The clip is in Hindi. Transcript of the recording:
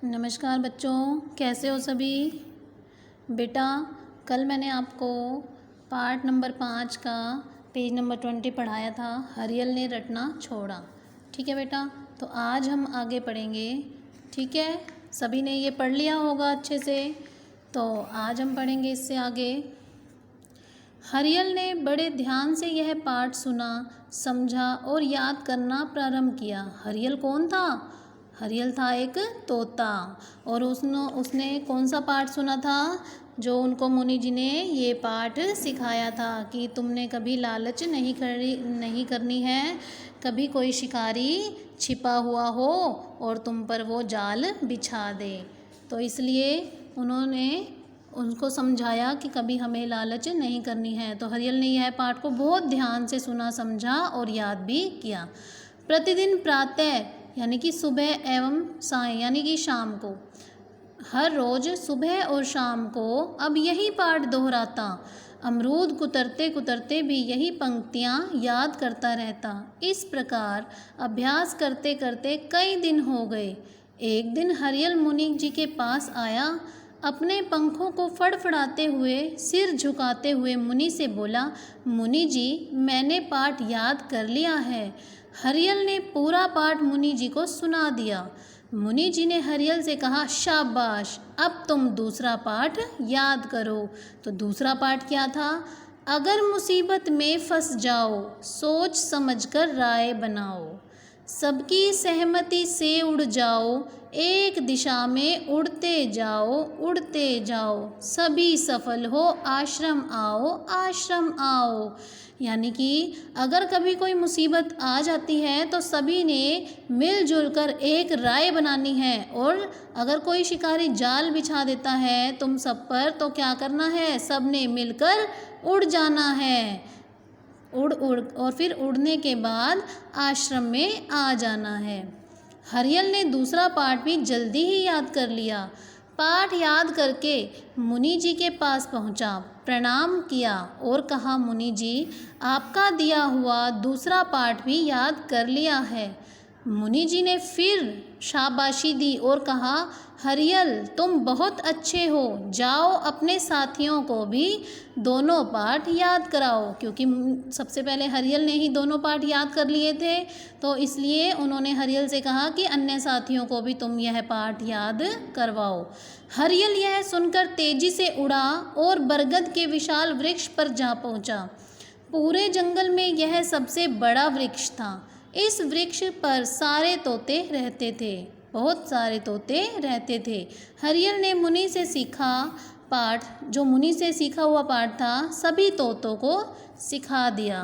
नमस्कार बच्चों, कैसे हो सभी। बेटा, कल मैंने आपको पार्ट नंबर 5 का पेज नंबर 20 पढ़ाया था। हरियल ने रटना छोड़ा। ठीक है बेटा, तो आज हम आगे पढ़ेंगे। ठीक है, सभी ने ये पढ़ लिया होगा अच्छे से। तो आज हम पढ़ेंगे इससे आगे। हरियल ने बड़े ध्यान से यह पाठ सुना, समझा और याद करना प्रारंभ किया। हरियल कौन था? हरियल था एक तोता। और उसने कौन सा पाठ सुना था? जो उनको मुनि जी ने ये पाठ सिखाया था कि तुमने कभी लालच नहीं करनी है। कभी कोई शिकारी छिपा हुआ हो और तुम पर वो जाल बिछा दे, तो इसलिए उन्होंने उनको समझाया कि कभी हमें लालच नहीं करनी है। तो हरियल ने यह पाठ को बहुत ध्यान से सुना, समझा और याद भी किया। प्रतिदिन प्रातः यानी कि सुबह एवं सायं यानी कि शाम को, हर रोज़ सुबह और शाम को अब यही पाठ दोहराता। अमरूद कुतरते कुतरते भी यही पंक्तियाँ याद करता रहता। इस प्रकार अभ्यास करते करते कई दिन हो गए। एक दिन हरियल मुनि जी के पास आया। अपने पंखों को फड़फड़ाते हुए, सिर झुकाते हुए मुनि से बोला, मुनि जी, मैंने पाठ याद कर लिया है। हरियल ने पूरा पाठ मुनि जी को सुना दिया। मुनि जी ने हरियल से कहा, शाबाश, अब तुम दूसरा पाठ याद करो। तो दूसरा पाठ क्या था? अगर मुसीबत में फंस जाओ, सोच समझकर राय बनाओ, सबकी सहमति से उड़ जाओ, एक दिशा में उड़ते जाओ, सभी सफल हो, आश्रम आओ। यानी कि अगर कभी कोई मुसीबत आ जाती है तो सभी ने मिलजुल कर एक राय बनानी है, और अगर कोई शिकारी जाल बिछा देता है तुम सब पर, तो क्या करना है? सब ने मिलकर उड़ जाना है। उड़ और फिर उड़ने के बाद आश्रम में आ जाना है। हरियल ने दूसरा पाठ भी जल्दी ही याद कर लिया। पाठ याद करके मुनि जी के पास पहुंचा, प्रणाम किया और कहा, मुनि जी, आपका दिया हुआ दूसरा पाठ भी याद कर लिया है। मुनि जी ने फिर शाबाशी दी और कहा, हरियल, तुम बहुत अच्छे हो, जाओ अपने साथियों को भी दोनों पाठ याद कराओ। क्योंकि सबसे पहले हरियल ने ही दोनों पाठ याद कर लिए थे, तो इसलिए उन्होंने हरियल से कहा कि अन्य साथियों को भी तुम यह पाठ याद करवाओ। हरियल यह सुनकर तेजी से उड़ा और बरगद के विशाल वृक्ष पर जा पहुंचा। पूरे जंगल में यह सबसे बड़ा वृक्ष था। इस वृक्ष पर सारे तोते रहते थे, बहुत सारे तोते रहते थे। हरियल ने मुनि से सीखा पाठ, जो मुनि से सीखा हुआ पाठ था, सभी तोतों को सिखा दिया।